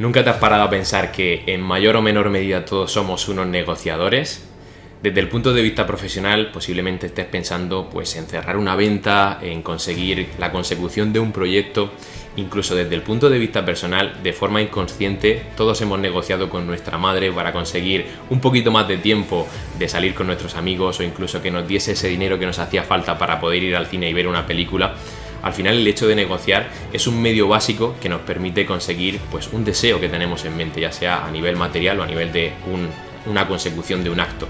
¿Nunca te has parado a pensar que en mayor o menor medida todos somos unos negociadores? Desde el punto de vista profesional, posiblemente estés pensando pues, en cerrar una venta, en conseguir la consecución de un proyecto. Incluso desde el punto de vista personal, de forma inconsciente, todos hemos negociado con nuestra madre para conseguir un poquito más de tiempo de salir con nuestros amigos o incluso que nos diese ese dinero que nos hacía falta para poder ir al cine y ver una película. Al final el hecho de negociar es un medio básico que nos permite conseguir pues, un deseo que tenemos en mente, ya sea a nivel material o a nivel de una consecución de un acto.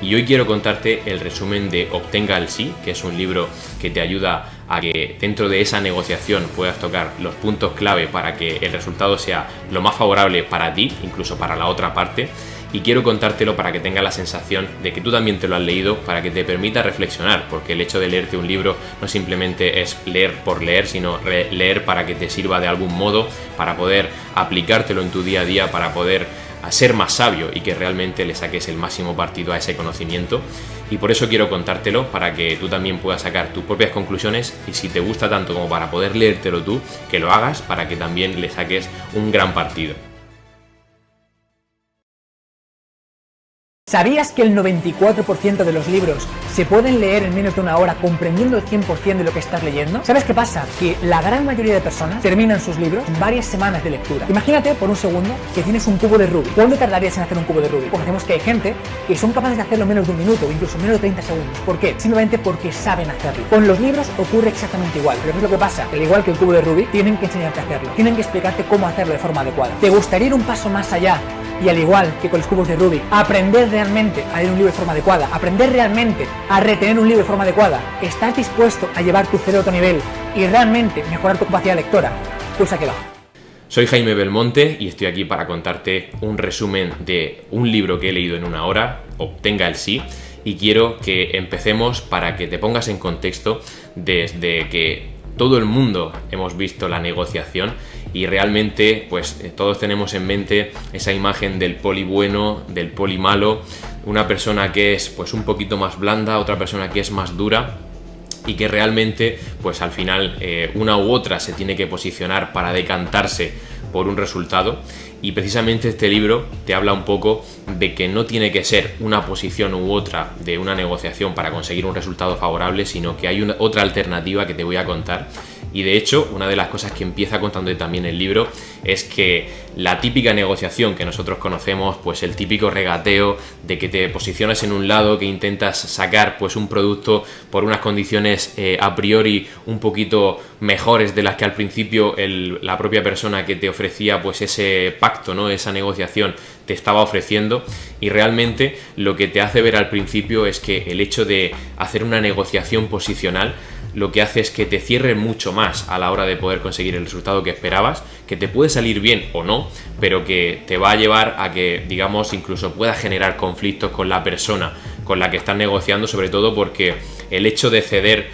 Y hoy quiero contarte el resumen de Obtenga el Sí, que es un libro que te ayuda a que dentro de esa negociación puedas tocar los puntos clave para que el resultado sea lo más favorable para ti, incluso para la otra parte. Y quiero contártelo para que tengas la sensación de que tú también te lo has leído, para que te permita reflexionar, porque el hecho de leerte un libro no simplemente es leer por leer, sino leer para que te sirva de algún modo, para poder aplicártelo en tu día a día, para poder ser más sabio y que realmente le saques el máximo partido a ese conocimiento. Y por eso quiero contártelo, para que tú también puedas sacar tus propias conclusiones y si te gusta tanto como para poder leértelo tú, que lo hagas para que también le saques un gran partido. ¿Sabías que el 94% de los libros se pueden leer en menos de una hora comprendiendo el 100% de lo que estás leyendo? ¿Sabes qué pasa? Que la gran mayoría de personas terminan sus libros en varias semanas de lectura. Imagínate por un segundo que tienes un cubo de Rubik. ¿Cuándo tardarías en hacer un cubo de Rubik? Conocemos que hay gente que son capaces de hacerlo en menos de un minuto o incluso menos de 30 segundos. ¿Por qué? Simplemente porque saben hacerlo. Con los libros ocurre exactamente igual. Pero ¿qué es lo que pasa? Al igual que el cubo de Rubik, tienen que enseñarte a hacerlo. Tienen que explicarte cómo hacerlo de forma adecuada. ¿Te gustaría ir un paso más allá? Y al igual que con los cubos de Rubik, aprender realmente a leer un libro de forma adecuada, aprender realmente a retener un libro de forma adecuada, ¿estás dispuesto a llevar tu cerebro a otro nivel y realmente mejorar tu capacidad lectora? Pulsa aquí abajo. Soy Jaime Belmonte y estoy aquí para contarte un resumen de un libro que he leído en una hora, Obtenga el Sí, y quiero que empecemos para que te pongas en contexto desde que todo el mundo hemos visto la negociación y realmente pues todos tenemos en mente esa imagen del poli bueno, del poli malo, una persona que es pues un poquito más blanda, otra persona que es más dura y que realmente pues al final una u otra se tiene que posicionar para decantarse por un resultado. Y precisamente este libro te habla un poco de que no tiene que ser una posición u otra de una negociación para conseguir un resultado favorable, sino que hay otra alternativa que te voy a contar. Y de hecho, una de las cosas que empieza contando también el libro es que la típica negociación que nosotros conocemos, pues el típico regateo de que te posicionas en un lado, que intentas sacar pues un producto por unas condiciones a priori un poquito mejores de las que al principio la propia persona que te ofrecía pues ese pacto, ¿no? Esa negociación te estaba ofreciendo, y realmente lo que te hace ver al principio es que el hecho de hacer una negociación posicional lo que hace es que te cierre mucho más a la hora de poder conseguir el resultado que esperabas, que te puede salir bien o no, pero que te va a llevar a que, digamos, incluso pueda generar conflictos con la persona con la que estás negociando, sobre todo porque el hecho de ceder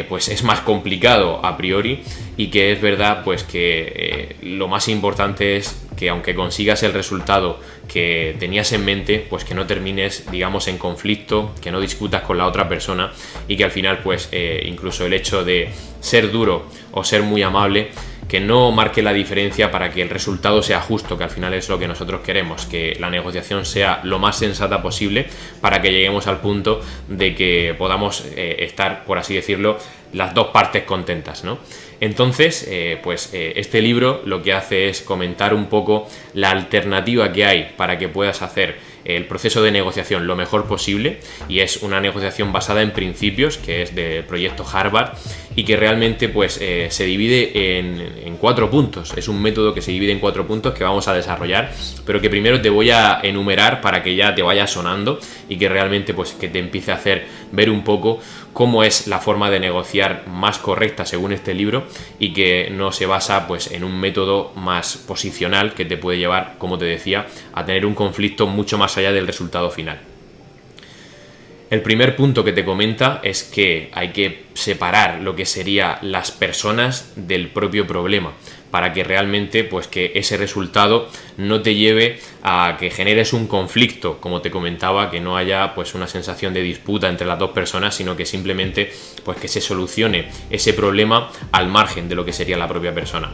pues es más complicado a priori, y que es verdad pues que lo más importante es que aunque consigas el resultado que tenías en mente, pues que no termines, digamos, en conflicto, que no discutas con la otra persona, y que al final pues incluso el hecho de ser duro o ser muy amable, que no marque la diferencia para que el resultado sea justo, que al final es lo que nosotros queremos, que la negociación sea lo más sensata posible para que lleguemos al punto de que podamos estar, por así decirlo, las dos partes contentas, ¿no? Entonces, este libro lo que hace es comentar un poco la alternativa que hay para que puedas hacer el proceso de negociación lo mejor posible, y es una negociación basada en principios, que es del proyecto Harvard, y que realmente pues se divide en 4 puntos. Es un método que se divide en 4 puntos que vamos a desarrollar, pero que primero te voy a enumerar para que ya te vaya sonando y que realmente pues que te empiece a hacer ver un poco cómo es la forma de negociar más correcta según este libro, y que no se basa pues en un método más posicional que te puede llevar, como te decía, a tener un conflicto mucho más allá del resultado final. El primer punto que te comenta es que hay que separar lo que serían las personas del propio problema, para que realmente pues que ese resultado no te lleve a que generes un conflicto, como te comentaba, que no haya pues una sensación de disputa entre las dos personas, sino que simplemente pues que se solucione ese problema al margen de lo que sería la propia persona.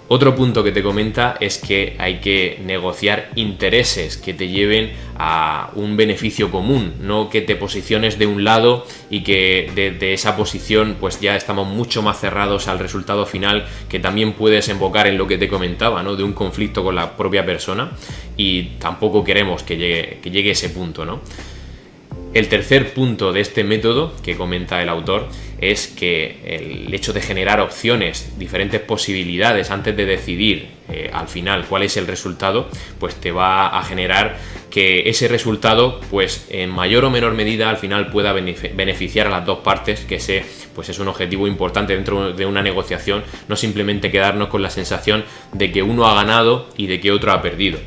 Otro punto que te comenta es que hay que negociar intereses que te lleven a un beneficio común, no que te posiciones de un lado y que de esa posición pues ya estamos mucho más cerrados al resultado final, que también puede desembocar en lo que te comentaba, ¿no? De un conflicto con la propia persona, y tampoco queremos que llegue ese punto, ¿no? El tercer punto de este método que comenta el autor es que el hecho de generar opciones, diferentes posibilidades antes de decidir al final cuál es el resultado, pues te va a generar que ese resultado pues en mayor o menor medida al final pueda beneficiar a las dos partes, que ese pues es un objetivo importante dentro de una negociación, no simplemente quedarnos con la sensación de que uno ha ganado y de que otro ha perdido.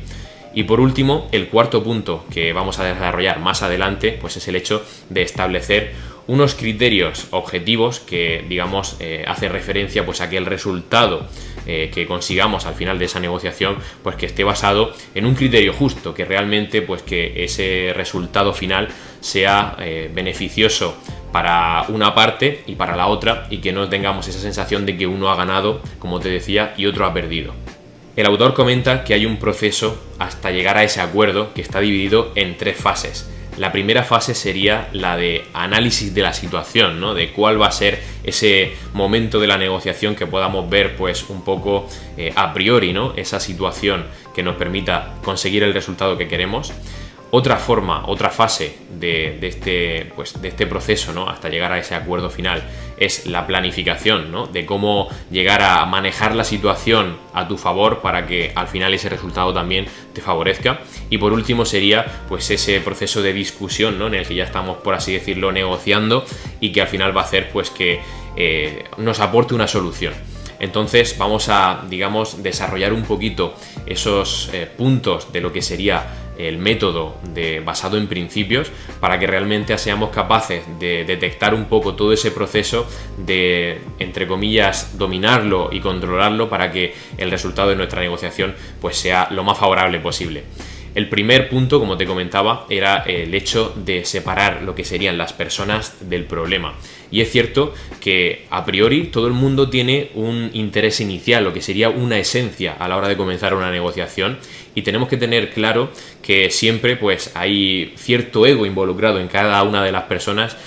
Y por último, el cuarto punto que vamos a desarrollar más adelante, pues es el hecho de establecer unos criterios objetivos que, digamos, hace referencia pues a que el resultado que consigamos al final de esa negociación, pues que esté basado en un criterio justo, que realmente pues que ese resultado final sea beneficioso para una parte y para la otra, y que no tengamos esa sensación de que uno ha ganado, como te decía, y otro ha perdido. El autor comenta que hay un proceso hasta llegar a ese acuerdo que está dividido en 3 fases. La primera fase sería la de análisis de la situación, ¿no? De cuál va a ser ese momento de la negociación que podamos ver pues un poco a priori, ¿no? Esa situación que nos permita conseguir el resultado que queremos. Otra fase de este proceso, ¿no? Hasta llegar a ese acuerdo final, es la planificación, ¿no? De cómo llegar a manejar la situación a tu favor para que al final ese resultado también te favorezca. Y por último sería pues ese proceso de discusión, ¿no? En el que ya estamos, por así decirlo, negociando, y que al final va a hacer pues que nos aporte una solución. Entonces vamos a, digamos, desarrollar un poquito esos puntos de lo que sería el método basado en principios, para que realmente seamos capaces de detectar un poco todo ese proceso, de, entre comillas, dominarlo y controlarlo, para que el resultado de nuestra negociación pues sea lo más favorable posible. El primer punto, como te comentaba, era el hecho de separar lo que serían las personas del problema. Y es cierto que a priori todo el mundo tiene un interés inicial, lo que sería una esencia a la hora de comenzar una negociación, y tenemos que tener claro que siempre pues hay cierto ego involucrado en cada una de las personas.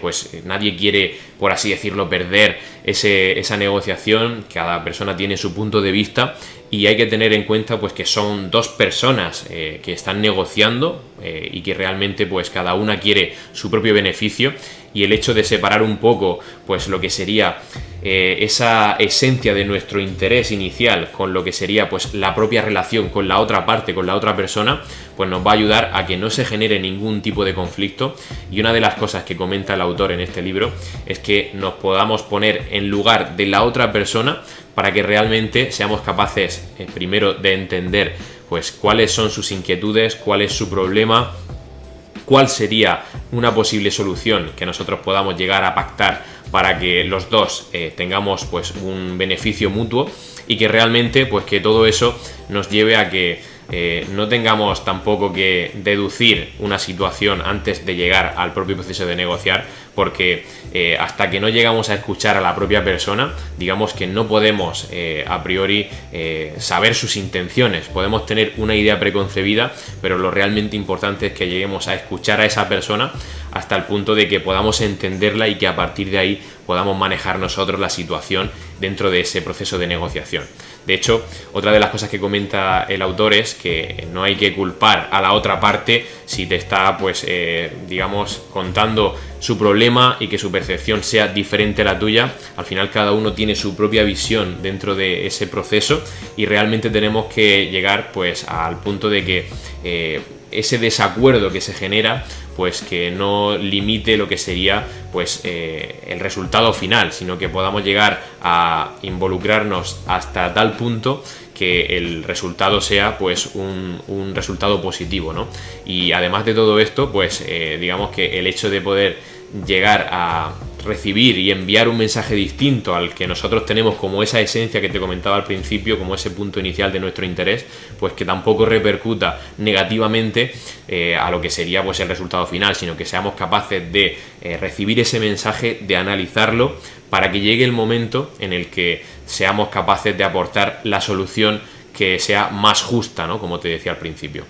Pues nadie quiere, por así decirlo, perder esa negociación. Cada persona tiene su punto de vista, y hay que tener en cuenta pues que son dos personas que están negociando y que realmente pues cada una quiere su propio beneficio, y el hecho de separar un poco pues lo que sería esa esencia de nuestro interés inicial con lo que sería pues la propia relación con la otra parte, con la otra persona, pues nos va a ayudar a que no se genere ningún tipo de conflicto. Y una de las cosas que comenta el autor en este libro es que nos podamos poner en lugar de la otra persona, para que realmente seamos capaces primero de entender pues cuáles son sus inquietudes, cuál es su problema, cuál sería una posible solución que nosotros podamos llegar a pactar para que los dos tengamos pues un beneficio mutuo, y que realmente pues que todo eso nos lleve a que no tengamos tampoco que deducir una situación antes de llegar al propio proceso de negociar, porque hasta que no llegamos a escuchar a la propia persona, digamos que no podemos a priori saber sus intenciones. Podemos tener una idea preconcebida, pero lo realmente importante es que lleguemos a escuchar a esa persona hasta el punto de que podamos entenderla, y que a partir de ahí podamos manejar nosotros la situación dentro de ese proceso de negociación. De hecho, otra de las cosas que comenta el autor es que no hay que culpar a la otra parte si te está, pues, digamos, contando su problema y que su percepción sea diferente a la tuya. Al final cada uno tiene su propia visión dentro de ese proceso, y realmente tenemos que llegar pues al punto de que ese desacuerdo que se genera pues que no limite lo que sería pues el resultado final, sino que podamos llegar a involucrarnos hasta tal punto que el resultado sea pues un resultado positivo, ¿no? Y además de todo esto, pues digamos que el hecho de poder llegar a recibir y enviar un mensaje distinto al que nosotros tenemos como esa esencia que te comentaba al principio, como ese punto inicial de nuestro interés, pues que tampoco repercuta negativamente a lo que sería pues el resultado final, sino que seamos capaces de recibir ese mensaje, de analizarlo, para que llegue el momento en el que seamos capaces de aportar la solución que sea más justa, ¿no? Como te decía al principio.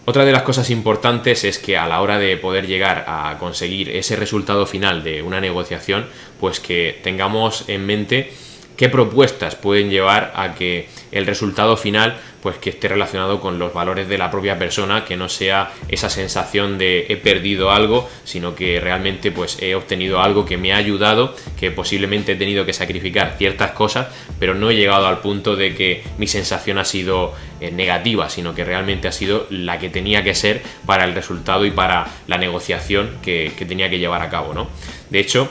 Otra de las cosas importantes es que a la hora de poder llegar a conseguir ese resultado final de una negociación, pues que tengamos en mente qué propuestas pueden llevar a que el resultado final pues que esté relacionado con los valores de la propia persona, que no sea esa sensación de he perdido algo, sino que realmente pues he obtenido algo que me ha ayudado, que posiblemente he tenido que sacrificar ciertas cosas, pero no he llegado al punto de que mi sensación ha sido negativa, sino que realmente ha sido la que tenía que ser para el resultado y para la negociación que tenía que llevar a cabo, ¿no? De hecho,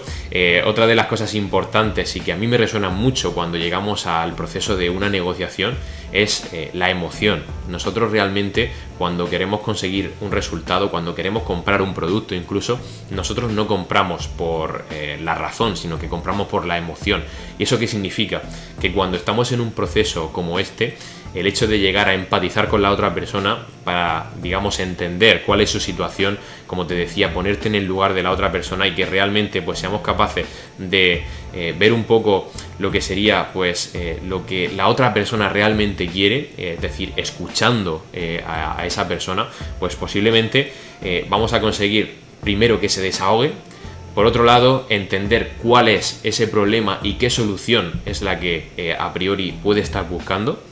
otra de las cosas importantes y que a mí me resuena mucho cuando llegamos al proceso de una negociación es la emoción. Nosotros realmente, cuando queremos conseguir un resultado, cuando queremos comprar un producto incluso, nosotros no compramos por la razón, sino que compramos por la emoción. ¿Y eso qué significa? Que cuando estamos en un proceso como este, el hecho de llegar a empatizar con la otra persona para, digamos, entender cuál es su situación, como te decía, ponerte en el lugar de la otra persona y que realmente pues seamos capaces de ver un poco lo que sería pues lo que la otra persona realmente quiere, es decir, escuchando a esa persona, pues posiblemente vamos a conseguir primero que se desahogue. Por otro lado, entender cuál es ese problema y qué solución es la que a priori puede estar buscando.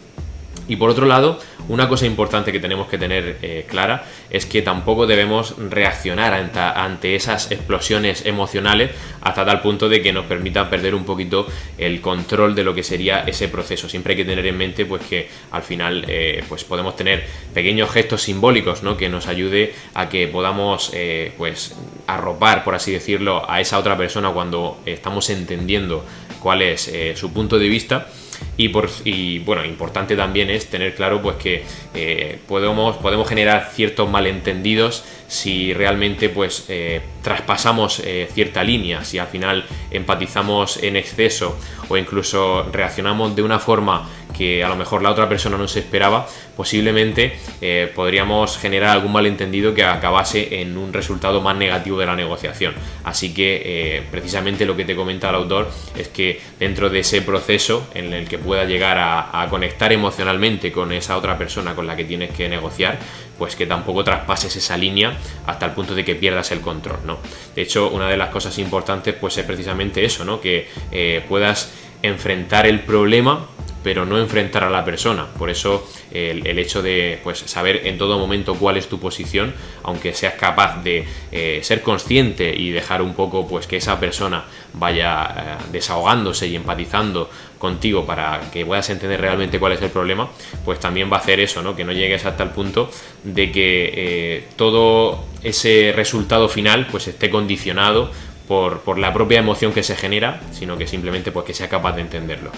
Y por otro lado, una cosa importante que tenemos que tener clara es que tampoco debemos reaccionar ante esas explosiones emocionales hasta tal punto de que nos permita perder un poquito el control de lo que sería ese proceso. Siempre hay que tener en mente pues que al final pues podemos tener pequeños gestos simbólicos, ¿no? Que nos ayude a que podamos pues arropar, por así decirlo, a esa otra persona cuando estamos entendiendo cuál es su punto de vista. Y bueno, importante también es tener claro pues que podemos generar ciertos malentendidos si realmente pues traspasamos cierta línea, si al final empatizamos en exceso o incluso reaccionamos de una forma que a lo mejor la otra persona no se esperaba, posiblemente podríamos generar algún malentendido que acabase en un resultado más negativo de la negociación. Así que precisamente lo que te comenta el autor es que dentro de ese proceso en el que pueda llegar a conectar emocionalmente con esa otra persona con la que tienes que negociar, pues que tampoco traspases esa línea hasta el punto de que pierdas el control, ¿no? De hecho, una de las cosas importantes pues es precisamente eso, ¿no? Que puedas enfrentar el problema pero no enfrentar a la persona. Por eso el hecho de pues saber en todo momento cuál es tu posición, aunque seas capaz de ser consciente y dejar un poco pues que esa persona vaya desahogándose y empatizando contigo para que puedas entender realmente cuál es el problema, pues también va a hacer eso, ¿no? Que no llegues hasta el punto de que todo ese resultado final pues esté condicionado por la propia emoción que se genera, sino que simplemente pues que sea capaz de entenderlo.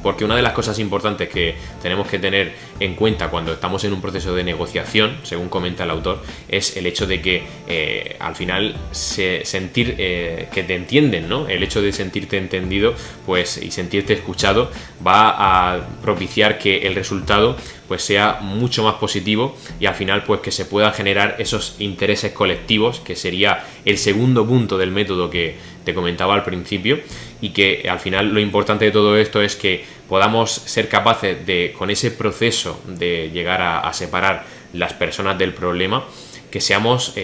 Porque una de las cosas importantes que tenemos que tener en cuenta cuando estamos en un proceso de negociación, según comenta el autor, es el hecho de que al final sentir que te entienden, ¿no? El hecho de sentirte entendido pues, y sentirte escuchado va a propiciar que el resultado pues sea mucho más positivo y al final pues que se puedan generar esos intereses colectivos, que sería el segundo punto del método que te comentaba al principio, y que al final lo importante de todo esto es que podamos ser capaces de, con ese proceso de llegar a separar las personas del problema, que seamos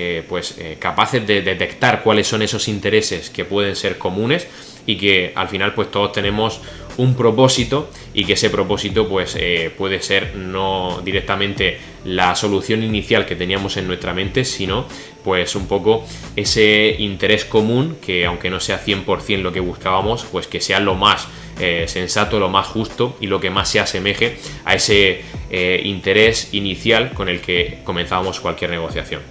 capaces de detectar cuáles son esos intereses que pueden ser comunes y que al final pues todos tenemos un propósito y que ese propósito pues puede ser no directamente la solución inicial que teníamos en nuestra mente, sino pues un poco ese interés común que, aunque no sea 100% lo que buscábamos, pues que sea lo más sensato, lo más justo y lo que más se asemeje a ese interés inicial con el que comenzábamos cualquier negociación.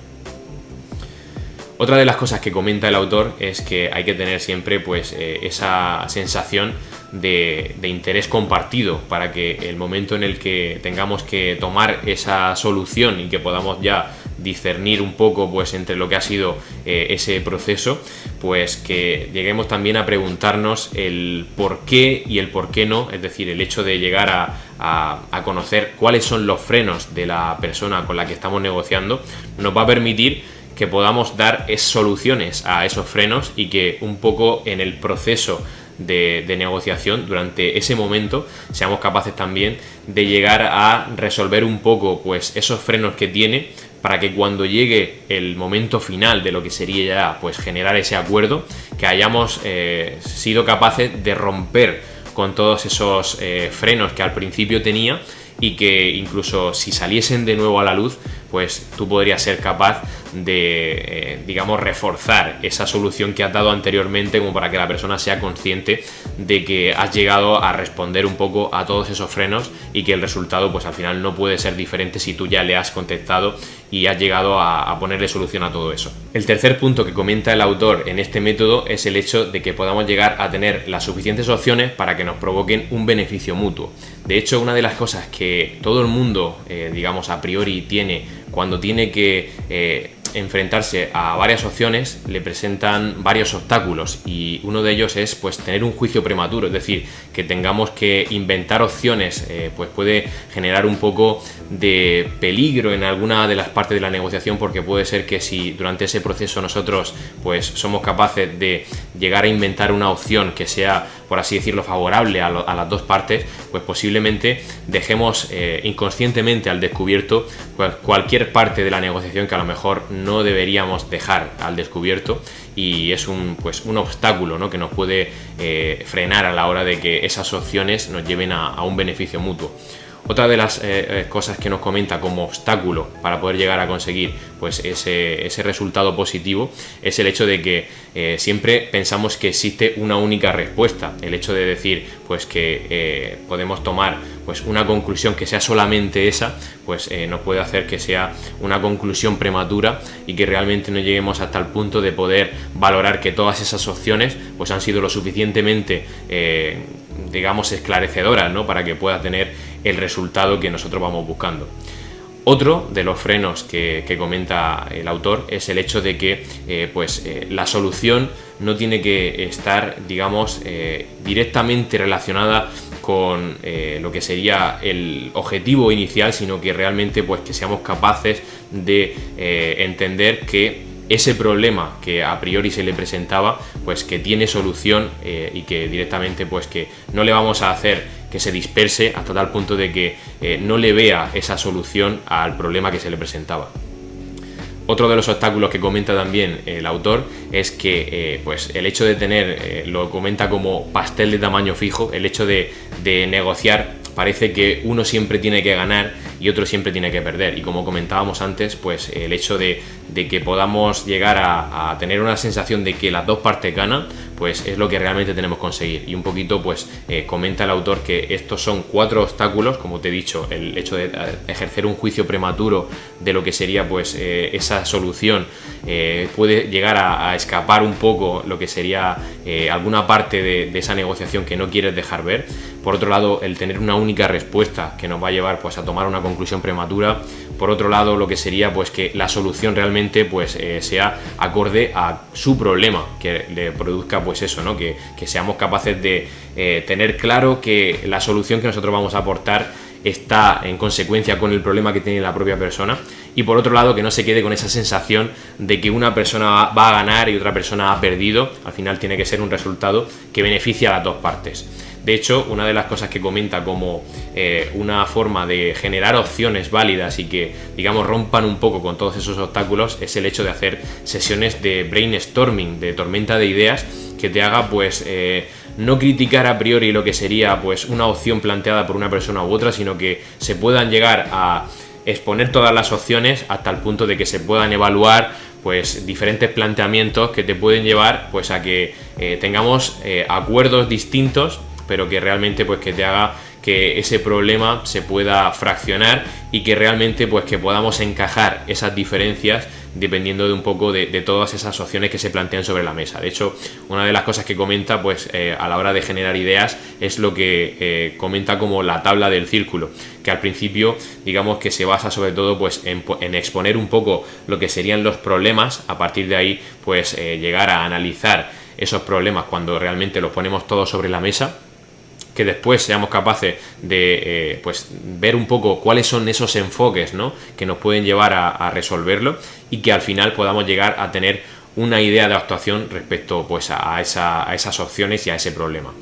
Otra de las cosas que comenta el autor es que hay que tener siempre pues esa sensación de interés compartido para que el momento en el que tengamos que tomar esa solución y que podamos ya discernir un poco pues entre lo que ha sido ese proceso, pues que lleguemos también a preguntarnos el por qué y el por qué no, es decir, el hecho de llegar a conocer cuáles son los frenos de la persona con la que estamos negociando, nos va a permitir que podamos dar soluciones a esos frenos y que un poco en el proceso de negociación durante ese momento seamos capaces también de llegar a resolver un poco pues esos frenos que tiene, para que cuando llegue el momento final de lo que sería ya pues generar ese acuerdo, que hayamos sido capaces de romper con todos esos frenos que al principio tenía, y que incluso si saliesen de nuevo a la luz, pues tú podrías ser capaz de, digamos, reforzar esa solución que has dado anteriormente, como para que la persona sea consciente de que has llegado a responder un poco a todos esos frenos y que el resultado pues al final no puede ser diferente si tú ya le has contestado y has llegado a ponerle solución a todo eso. El tercer punto que comenta el autor en este método es el hecho de que podamos llegar a tener las suficientes opciones para que nos provoquen un beneficio mutuo. De hecho, una de las cosas que todo el mundo, digamos, a priori tiene cuando tiene que enfrentarse a varias opciones, le presentan varios obstáculos, y uno de ellos es pues tener un juicio prematuro, es decir, que tengamos que inventar opciones, pues puede generar un poco de peligro en alguna de las partes de la negociación, porque puede ser que si durante ese proceso nosotros pues somos capaces de llegar a inventar una opción que sea, por así decirlo, favorable a las dos partes, pues posiblemente dejemos inconscientemente al descubierto cualquier parte de la negociación que a lo mejor no deberíamos dejar al descubierto, y es un obstáculo, ¿no?, que nos puede frenar a la hora de que esas opciones nos lleven a un beneficio mutuo. Otra de las cosas que nos comenta como obstáculo para poder llegar a conseguir pues ese resultado positivo es el hecho de que siempre pensamos que existe una única respuesta. El hecho de decir pues que podemos tomar pues una conclusión que sea solamente esa, pues nos puede hacer que sea una conclusión prematura y que realmente no lleguemos hasta el punto de poder valorar que todas esas opciones pues han sido lo suficientemente digamos esclarecedoras, ¿no?, para que pueda tener el resultado que nosotros vamos buscando. Otro de los frenos que comenta el autor es el hecho de que la solución no tiene que estar, digamos, directamente relacionada con lo que sería el objetivo inicial, sino que realmente pues que seamos capaces de entender que ese problema que a priori se le presentaba pues que tiene solución, y que directamente pues que no le vamos a hacer que se disperse hasta tal punto de que no le vea esa solución al problema que se le presentaba. Otro de los obstáculos que comenta también el autor es que pues el hecho de tener, lo comenta como pastel de tamaño fijo, el hecho de negociar, parece que uno siempre tiene que ganar y otro siempre tiene que perder, y como comentábamos antes, pues el hecho de que podamos llegar a tener una sensación de que las dos partes ganan, pues es lo que realmente tenemos que conseguir. Y un poquito pues comenta el autor que estos son 4 obstáculos, como te he dicho, el hecho de ejercer un juicio prematuro de lo que sería pues esa solución, puede llegar a escapar un poco lo que sería alguna parte de esa negociación que no quieres dejar ver. Por otro lado, el tener una única respuesta que nos va a llevar pues a tomar una conclusión prematura. Por otro lado, lo que sería pues que la solución realmente pues sea acorde a su problema, que le produzca pues eso, ¿no?, que seamos capaces de tener claro que la solución que nosotros vamos a aportar está en consecuencia con el problema que tiene la propia persona. Y por otro lado, que no se quede con esa sensación de que una persona va a ganar y otra persona ha perdido. Al final tiene que ser un resultado que beneficie a las dos partes. De hecho, una de las cosas que comenta como una forma de generar opciones válidas y que, digamos, rompan un poco con todos esos obstáculos es el hecho de hacer sesiones de brainstorming, de tormenta de ideas, que te haga pues no criticar a priori lo que sería pues una opción planteada por una persona u otra, sino que se puedan llegar a exponer todas las opciones hasta el punto de que se puedan evaluar pues diferentes planteamientos que te pueden llevar pues a que tengamos acuerdos distintos, pero que realmente pues que te haga que ese problema se pueda fraccionar y que realmente pues que podamos encajar esas diferencias dependiendo de un poco de todas esas opciones que se plantean sobre la mesa. De hecho, una de las cosas que comenta pues a la hora de generar ideas es lo que comenta como la tabla del círculo, que al principio digamos que se basa sobre todo pues en exponer un poco lo que serían los problemas. A partir de ahí pues llegar a analizar esos problemas cuando realmente los ponemos todos sobre la mesa, que después seamos capaces de pues ver un poco cuáles son esos enfoques, ¿no?, que nos pueden llevar a resolverlo, y que al final podamos llegar a tener una idea de actuación respecto pues a esas opciones y a ese problema.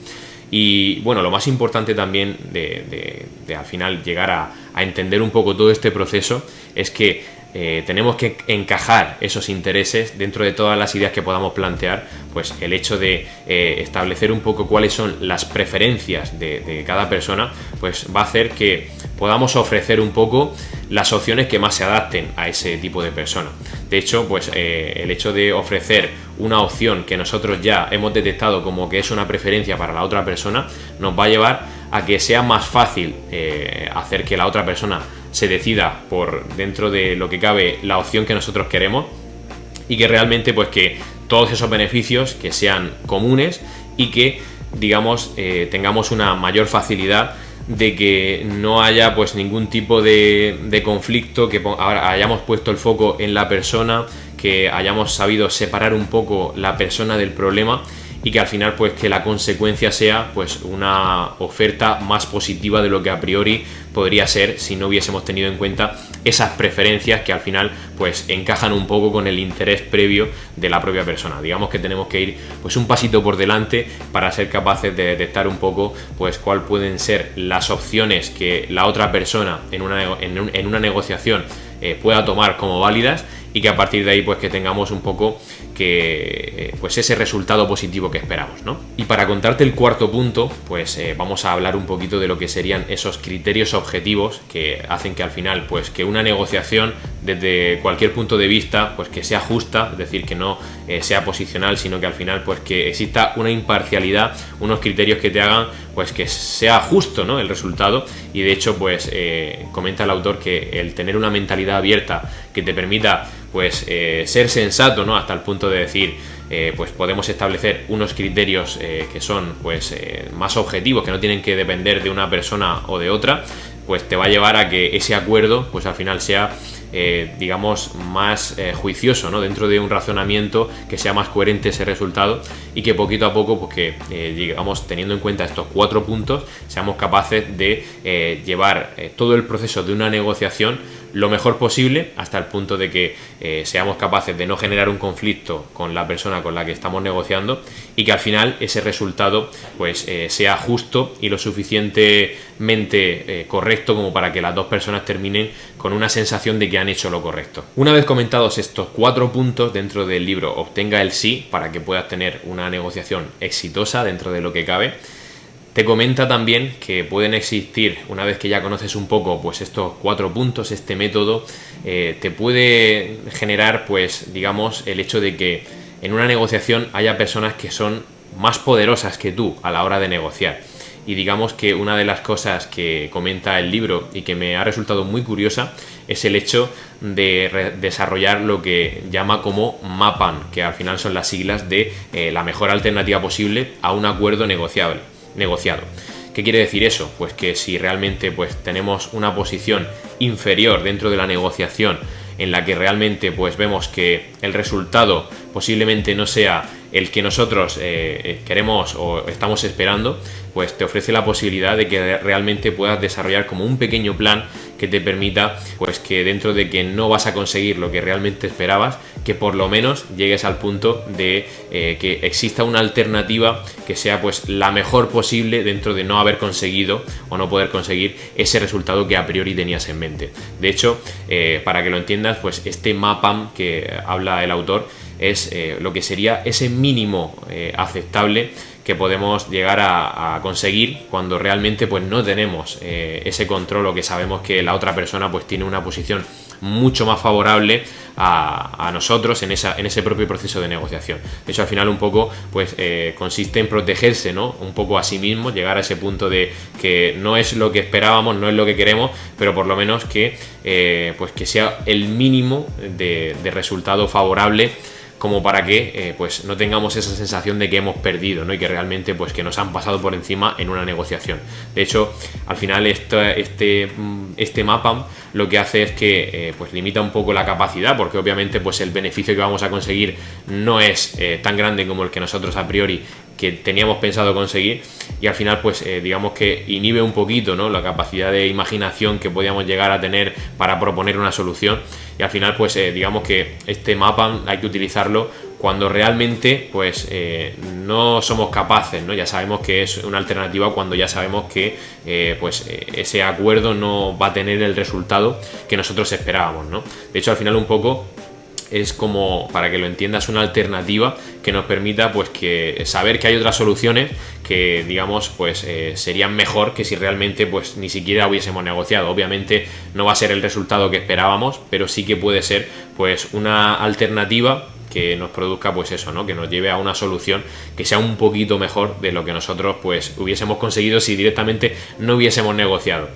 Y bueno, lo más importante también de al final llegar a entender un poco todo este proceso es que tenemos que encajar esos intereses dentro de todas las ideas que podamos plantear. Pues el hecho de establecer un poco cuáles son las preferencias de cada persona, pues va a hacer que podamos ofrecer un poco las opciones que más se adapten a ese tipo de persona. De hecho, pues el hecho de ofrecer una opción que nosotros ya hemos detectado como que es una preferencia para la otra persona, nos va a llevar a que sea más fácil hacer que la otra persona se decida por dentro de lo que cabe la opción que nosotros queremos, y que realmente pues que todos esos beneficios que sean comunes y que digamos tengamos una mayor facilidad de que no haya pues ningún tipo de conflicto, que hayamos puesto el foco en la persona, que hayamos sabido separar un poco la persona del problema, y que al final pues que la consecuencia sea pues una oferta más positiva de lo que a priori podría ser si no hubiésemos tenido en cuenta esas preferencias que al final pues encajan un poco con el interés previo de la propia persona. Digamos que tenemos que ir pues un pasito por delante para ser capaces de detectar un poco pues cuál pueden ser las opciones que la otra persona en una negociación pueda tomar como válidas, y que a partir de ahí pues que tengamos un poco que pues ese resultado positivo que esperamos, ¿no? Y para contarte el cuarto punto, pues vamos a hablar un poquito de lo que serían esos criterios objetivos que hacen que al final pues que una negociación desde cualquier punto de vista pues que sea justa, es decir, que no sea posicional, sino que al final pues que exista una imparcialidad, unos criterios que te hagan pues que sea justo, ¿no?, el resultado. Y de hecho pues comenta el autor que el tener una mentalidad abierta que te permita pues ser sensato, ¿no?, hasta el punto de decir pues podemos establecer unos criterios que son pues más objetivos, que no tienen que depender de una persona o de otra, pues te va a llevar a que ese acuerdo pues al final sea digamos más juicioso, ¿no?, dentro de un razonamiento que sea más coherente ese resultado, y que poquito a poco pues que digamos teniendo en cuenta estos 4 puntos seamos capaces de llevar todo el proceso de una negociación lo mejor posible, hasta el punto de que seamos capaces de no generar un conflicto con la persona con la que estamos negociando, y que al final ese resultado pues sea justo y lo suficientemente correcto como para que las dos personas terminen con una sensación de que han hecho lo correcto. Una vez comentados estos 4 puntos dentro del libro Obtenga el sí, para que puedas tener una negociación exitosa dentro de lo que cabe, te comenta también que pueden existir, una vez que ya conoces un poco pues estos 4 puntos, este método te puede generar pues digamos el hecho de que en una negociación haya personas que son más poderosas que tú a la hora de negociar. Y digamos que una de las cosas que comenta el libro y que me ha resultado muy curiosa es el hecho de desarrollar lo que llama como MAPAN, que al final son las siglas de la mejor alternativa posible a un acuerdo negociado. ¿Qué quiere decir eso? Pues que si realmente pues tenemos una posición inferior dentro de la negociación, en la que realmente pues vemos que el resultado posiblemente no sea el que nosotros queremos o estamos esperando, pues te ofrece la posibilidad de que realmente puedas desarrollar como un pequeño plan que te permita pues que dentro de que no vas a conseguir lo que realmente esperabas, que por lo menos llegues al punto de que exista una alternativa que sea pues la mejor posible dentro de no haber conseguido o no poder conseguir ese resultado que a priori tenías en mente. De hecho, para que lo entiendas, pues este MAPAM que habla el autor es lo que sería ese mínimo aceptable que podemos llegar a conseguir cuando realmente pues no tenemos ese control, o que sabemos que la otra persona pues tiene una posición mucho más favorable a nosotros en ese propio proceso de negociación. De hecho, al final un poco pues consiste en protegerse, ¿no?, un poco a sí mismo, llegar a ese punto de que no es lo que esperábamos, no es lo que queremos, pero por lo menos que pues que sea el mínimo de resultado favorable, como para que pues no tengamos esa sensación de que hemos perdido, ¿no?, y que realmente pues que nos han pasado por encima en una negociación. De hecho, al final este mapa lo que hace es que pues limita un poco la capacidad, porque obviamente pues el beneficio que vamos a conseguir no es tan grande como el que nosotros a priori que teníamos pensado conseguir, y al final pues digamos que inhibe un poquito, ¿no?, la capacidad de imaginación que podíamos llegar a tener para proponer una solución. Y al final pues digamos que este mapa hay que utilizarlo cuando realmente pues no somos capaces, ¿no? Ya sabemos que es una alternativa cuando ya sabemos que pues ese acuerdo no va a tener el resultado que nosotros esperábamos, ¿no? De hecho, al final un poco es como, para que lo entiendas, una alternativa que nos permita pues que saber que hay otras soluciones que, digamos, pues serían mejor que si realmente pues ni siquiera hubiésemos negociado. Obviamente no va a ser el resultado que esperábamos, pero sí que puede ser pues una alternativa que nos produzca pues eso, ¿no?, que nos lleve a una solución que sea un poquito mejor de lo que nosotros pues hubiésemos conseguido si directamente no hubiésemos negociado.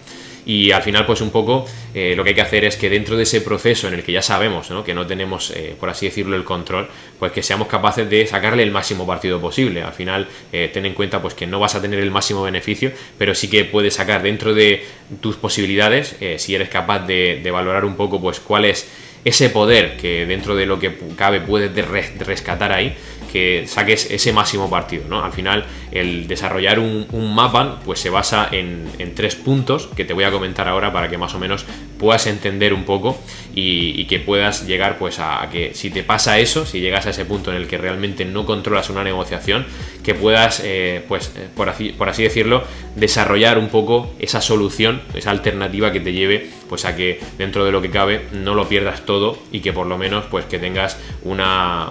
Y al final pues un poco lo que hay que hacer es que dentro de ese proceso en el que ya sabemos, ¿no?, que no tenemos por así decirlo el control, pues que seamos capaces de sacarle el máximo partido posible. Al final ten en cuenta pues que no vas a tener el máximo beneficio, pero sí que puedes sacar dentro de tus posibilidades, si eres capaz de valorar un poco pues cuál es ese poder que dentro de lo que cabe puedes rescatar ahí, que saques ese máximo partido, ¿no? Al final el desarrollar un mapa pues se basa en 3 puntos que te voy a comentar ahora para que más o menos puedas entender un poco y que puedas llegar pues a que si te pasa eso, si llegas a ese punto en el que realmente no controlas una negociación, que puedas pues por así decirlo desarrollar un poco esa solución, esa alternativa que te lleve pues a que dentro de lo que cabe no lo pierdas todo y que por lo menos pues que tengas una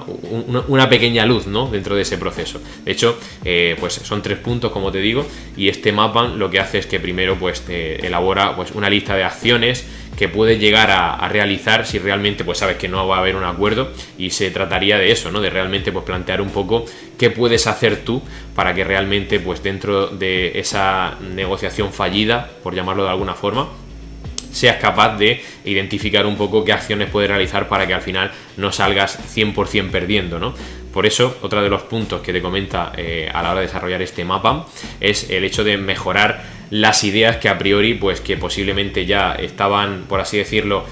pequeña luz, ¿no?, dentro de ese proceso. De hecho pues son 3 puntos, como te digo, y este mapa lo que hace es que primero pues te elabora pues una lista de acciones que puedes llegar a realizar si realmente pues sabes que no va a haber un acuerdo, y se trataría de eso, ¿no?, de realmente pues plantear un poco qué puedes hacer tú para que realmente pues dentro de esa negociación fallida, por llamarlo de alguna forma, seas capaz de identificar un poco qué acciones puedes realizar para que al final no salgas 100% perdiendo, ¿no? Por eso, otro de los puntos que te comenta a la hora de desarrollar este mapa es el hecho de mejorar las ideas que a priori, pues que posiblemente ya estaban, por así decirlo,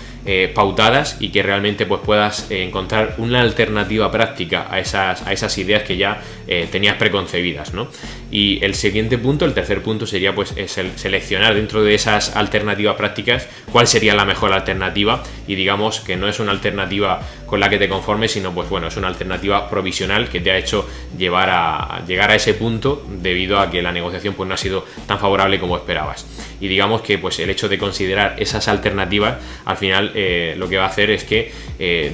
pautadas, y que realmente pues puedas encontrar una alternativa práctica a esas ideas que ya tenías preconcebidas, ¿no? Y el siguiente punto, el tercer punto, sería pues seleccionar dentro de esas alternativas prácticas cuál sería la mejor alternativa, y digamos que no es una alternativa con la que te conformes, sino pues bueno, es una alternativa provisional que te ha hecho llegar a ese punto debido a que la negociación pues no ha sido tan favorable como esperabas. Y digamos que pues el hecho de considerar esas alternativas al final lo que va a hacer es que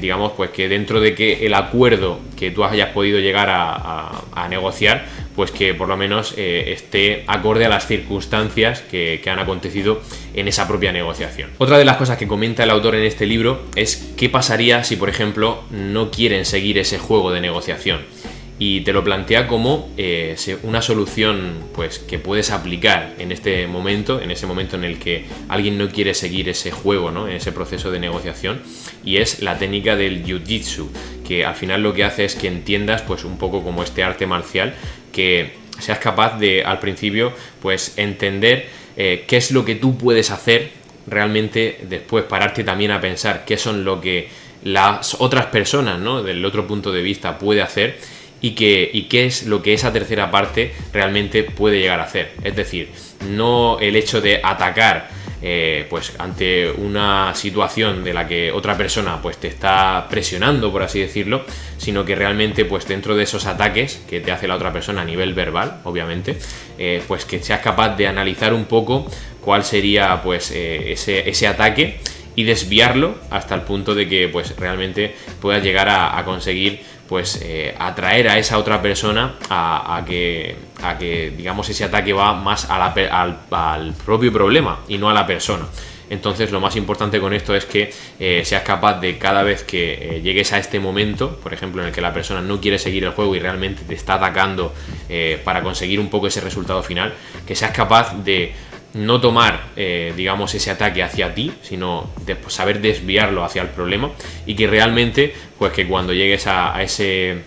digamos pues que dentro de que el acuerdo que tú hayas podido llegar a negociar, pues que por lo menos esté acorde a las circunstancias que han acontecido en esa propia negociación. Otra de las cosas que comenta el autor en este libro es qué pasaría si, por ejemplo, no quieren seguir ese juego de negociación. Y te lo plantea como una solución pues que puedes aplicar en ese momento en el que alguien no quiere seguir ese juego, ¿no?, en ese proceso de negociación, y es la técnica del jiu-jitsu, que al final lo que hace es que entiendas pues un poco como este arte marcial, que seas capaz de al principio pues entender qué es lo que tú puedes hacer, realmente después pararte también a pensar qué son lo que las otras personas, ¿no?, del otro punto de vista puede hacer, y qué es lo que esa tercera parte realmente puede llegar a hacer. Es decir, no el hecho de atacar pues ante una situación de la que otra persona pues te está presionando, por así decirlo, sino que realmente pues dentro de esos ataques que te hace la otra persona a nivel verbal, obviamente, pues que seas capaz de analizar un poco cuál sería pues ese ataque y desviarlo hasta el punto de que pues realmente puedas llegar a conseguir pues atraer a esa otra persona a que digamos ese ataque va más al propio problema y no a la persona. Entonces lo más importante con esto es que seas capaz de, cada vez que llegues a este momento, por ejemplo en el que la persona no quiere seguir el juego y realmente te está atacando para conseguir un poco ese resultado final, que seas capaz de no tomar digamos ese ataque hacia ti, sino de saber desviarlo hacia el problema, y que realmente pues que cuando llegues a ese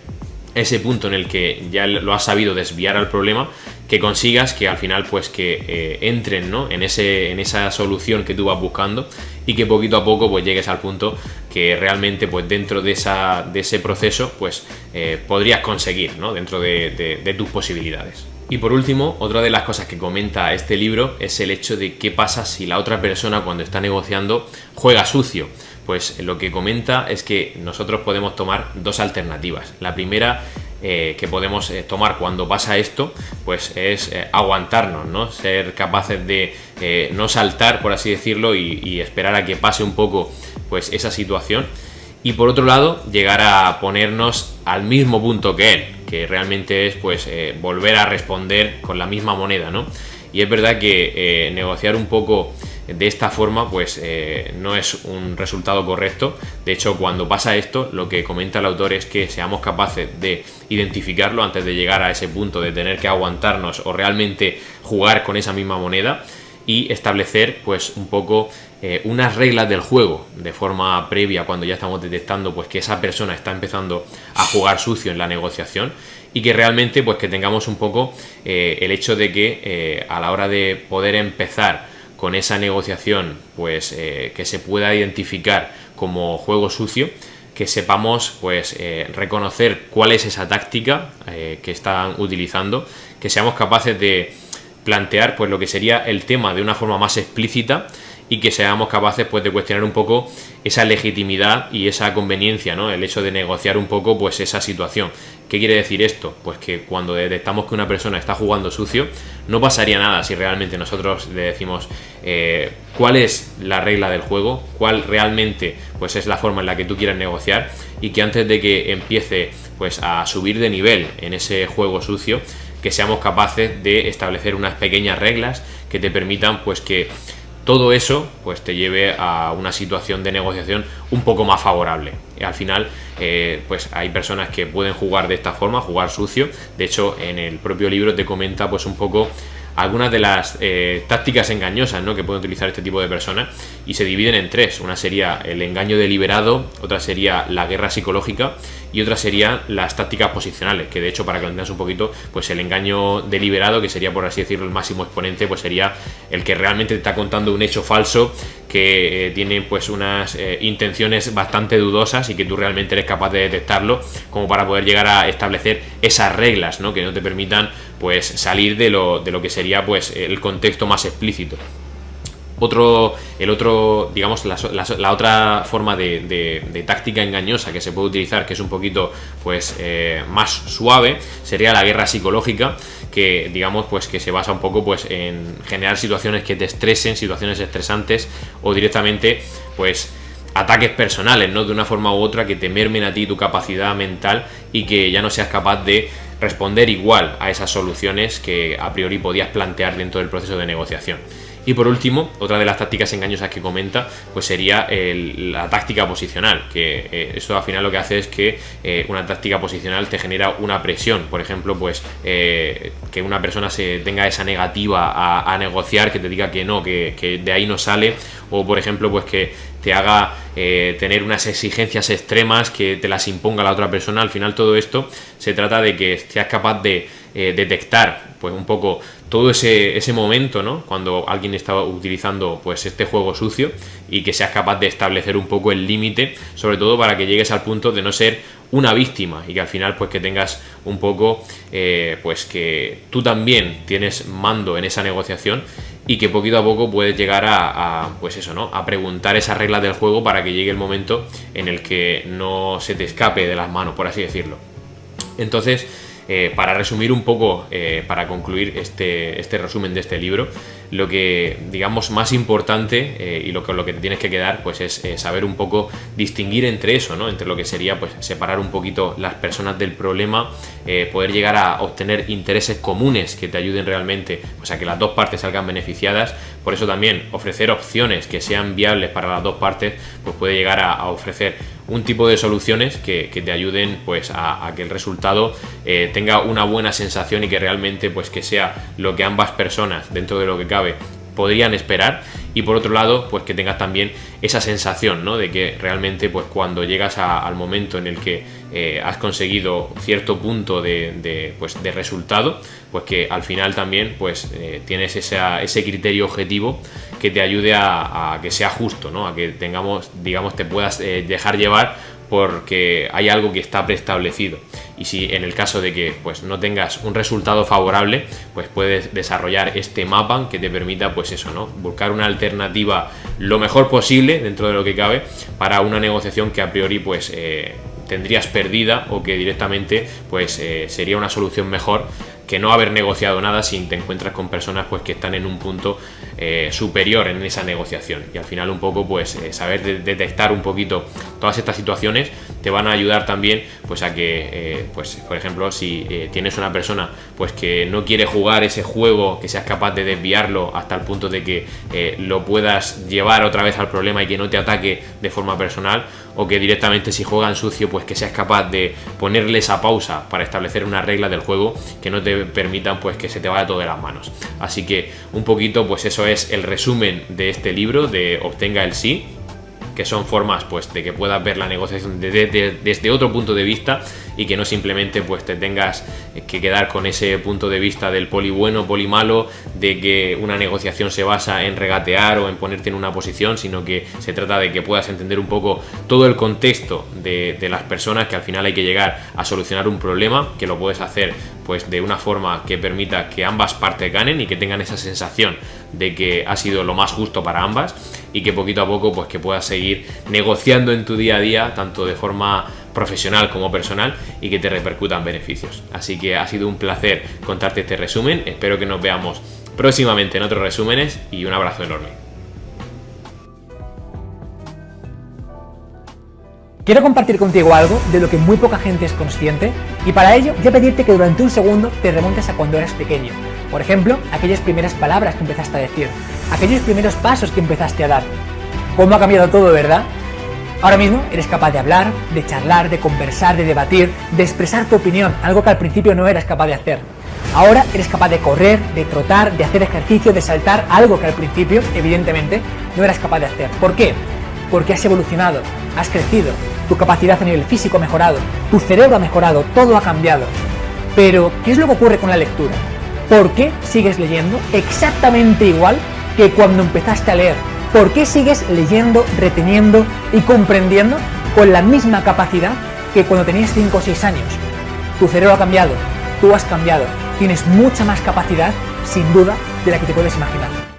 punto en el que ya lo has sabido desviar al problema, que consigas que al final pues que entren, ¿no?, en esa solución que tú vas buscando, y que poquito a poco pues llegues al punto que realmente pues dentro de ese proceso pues podrías conseguir, ¿no?, dentro de tus posibilidades. Y por último, otra de las cosas que comenta este libro es el hecho de qué pasa si la otra persona, cuando está negociando, juega sucio. Pues lo que comenta es que nosotros podemos tomar dos alternativas. La primera que podemos tomar cuando pasa esto, pues es aguantarnos, ¿no? Ser capaces de no saltar, por así decirlo, y esperar a que pase un poco pues esa situación. Y por otro lado, llegar a ponernos al mismo punto que él, que realmente es pues volver a responder con la misma moneda, ¿no? Y es verdad que negociar un poco de esta forma pues no es un resultado correcto. De hecho, cuando pasa esto, lo que comenta el autor es que seamos capaces de identificarlo antes de llegar a ese punto de tener que aguantarnos o realmente jugar con esa misma moneda, y establecer pues un poco unas reglas del juego de forma previa, cuando ya estamos detectando pues que esa persona está empezando a jugar sucio en la negociación, y que realmente pues que tengamos un poco el hecho de que a la hora de poder empezar con esa negociación pues que se pueda identificar como juego sucio, que sepamos pues reconocer cuál es esa táctica que están utilizando, que seamos capaces de plantear pues lo que sería el tema de una forma más explícita, y que seamos capaces pues de cuestionar un poco esa legitimidad y esa conveniencia, ¿no?, el hecho de negociar un poco pues esa situación. ¿Qué quiere decir esto? Pues que cuando detectamos que una persona está jugando sucio, no pasaría nada si realmente nosotros le decimos cuál es la regla del juego, cuál realmente pues es la forma en la que tú quieres negociar, y que antes de que empiece pues a subir de nivel en ese juego sucio, que seamos capaces de establecer unas pequeñas reglas que te permitan pues que todo eso pues te lleve a una situación de negociación un poco más favorable. Y al final pues hay personas que pueden jugar de esta forma, jugar sucio. De hecho, en el propio libro te comenta pues un poco algunas de las tácticas engañosas, ¿no?, que pueden utilizar este tipo de personas, y se dividen en tres. Una sería el engaño deliberado, otra sería la guerra psicológica, y otra serían las tácticas posicionales, que de hecho, para que lo entendas un poquito, pues el engaño deliberado, que sería, por así decirlo, el máximo exponente, pues sería el que realmente te está contando un hecho falso que tiene pues unas intenciones bastante dudosas, y que tú realmente eres capaz de detectarlo, como para poder llegar a establecer esas reglas, ¿no?, que no te permitan pues salir de lo que sería pues el contexto más explícito. Digamos, la otra forma de táctica engañosa que se puede utilizar, que es un poquito pues más suave, sería la guerra psicológica, que digamos pues que se basa un poco pues en generar situaciones que te estresen, situaciones estresantes, o directamente pues ataques personales, ¿no?, de una forma u otra, que te mermen a ti tu capacidad mental, y que ya no seas capaz de responder igual a esas soluciones que a priori podías plantear dentro del proceso de negociación. Y por último, otra de las tácticas engañosas que comenta pues sería la táctica posicional, que esto al final lo que hace es que una táctica posicional te genera una presión. Por ejemplo, pues que una persona se tenga esa negativa a negociar, que te diga que no, que de ahí no sale, o por ejemplo pues que te haga tener unas exigencias extremas, que te las imponga la otra persona. Al final todo esto se trata de que seas capaz de detectar pues un poco todo ese momento, ¿no?, cuando alguien está utilizando pues este juego sucio, y que seas capaz de establecer un poco el límite, sobre todo para que llegues al punto de no ser una víctima, y que al final pues que tengas un poco pues que tú también tienes mando en esa negociación, y que poquito a poco puedes llegar a pues eso, ¿no?, a preguntar esas reglas del juego para que llegue el momento en el que no se te escape de las manos, por así decirlo. Entonces Para resumir un poco, para concluir este resumen de este libro, lo que digamos más importante y lo que te tienes que quedar pues es saber un poco distinguir entre eso, ¿no? Entre lo que sería pues separar un poquito las personas del problema, poder llegar a obtener intereses comunes que te ayuden realmente pues a que las dos partes salgan beneficiadas. Por eso también ofrecer opciones que sean viables para las dos partes pues puede llegar a ofrecer un tipo de soluciones que te ayuden pues a que el resultado tenga una buena sensación y que realmente pues que sea lo que ambas personas, dentro de lo que cabe, podrían esperar. Y por otro lado pues que tengas también esa sensación, ¿no? De que realmente pues cuando llegas al momento en el que has conseguido cierto punto de resultado, pues que al final también pues tienes ese criterio objetivo que te ayude a que sea justo, ¿no? A que tengamos, digamos, te puedas dejar llevar porque hay algo que está preestablecido. Y si en el caso de que pues no tengas un resultado favorable, pues puedes desarrollar este mapa que te permita pues eso, ¿no? Buscar una alternativa lo mejor posible dentro de lo que cabe para una negociación que a priori pues tendrías perdida, o que directamente pues sería una solución mejor que no haber negociado nada si te encuentras con personas pues que están en un punto superior en esa negociación. Y al final un poco pues saber detectar un poquito todas estas situaciones te van a ayudar también pues a que pues por ejemplo si tienes una persona pues que no quiere jugar ese juego, que seas capaz de desviarlo hasta el punto de que lo puedas llevar otra vez al problema y que no te ataque de forma personal, o que directamente si juegan sucio pues que seas capaz de ponerle esa pausa para establecer una regla del juego que no te permitan pues que se te vaya todo de las manos. Así que un poquito pues eso es el resumen de este libro de Obtenga el Sí, que son formas pues de que puedas ver la negociación desde otro punto de vista y que no simplemente pues te tengas que quedar con ese punto de vista del poli bueno, poli malo, de que una negociación se basa en regatear o en ponerte en una posición, sino que se trata de que puedas entender un poco todo el contexto de las personas, que al final hay que llegar a solucionar un problema, que lo puedes hacer pues de una forma que permita que ambas partes ganen y que tengan esa sensación de que ha sido lo más justo para ambas, y que poquito a poco pues que puedas seguir negociando en tu día a día, tanto de forma profesional como personal, y que te repercutan beneficios. Así que ha sido un placer contarte este resumen, espero que nos veamos próximamente en otros resúmenes y un abrazo enorme. Quiero compartir contigo algo de lo que muy poca gente es consciente, y para ello voy a pedirte que durante un segundo te remontes a cuando eras pequeño. Por ejemplo, aquellas primeras palabras que empezaste a decir, aquellos primeros pasos que empezaste a dar. ¿Cómo ha cambiado todo, verdad? Ahora mismo eres capaz de hablar, de charlar, de conversar, de debatir, de expresar tu opinión, algo que al principio no eras capaz de hacer. Ahora eres capaz de correr, de trotar, de hacer ejercicio, de saltar, algo que al principio, evidentemente, no eras capaz de hacer. ¿Por qué? Porque has evolucionado, has crecido, tu capacidad a nivel físico ha mejorado, tu cerebro ha mejorado, todo ha cambiado. Pero, ¿qué es lo que ocurre con la lectura? ¿Por qué sigues leyendo exactamente igual que cuando empezaste a leer? ¿Por qué sigues leyendo, reteniendo y comprendiendo con la misma capacidad que cuando tenías 5 o 6 años? Tu cerebro ha cambiado, tú has cambiado, tienes mucha más capacidad, sin duda, de la que te puedes imaginar.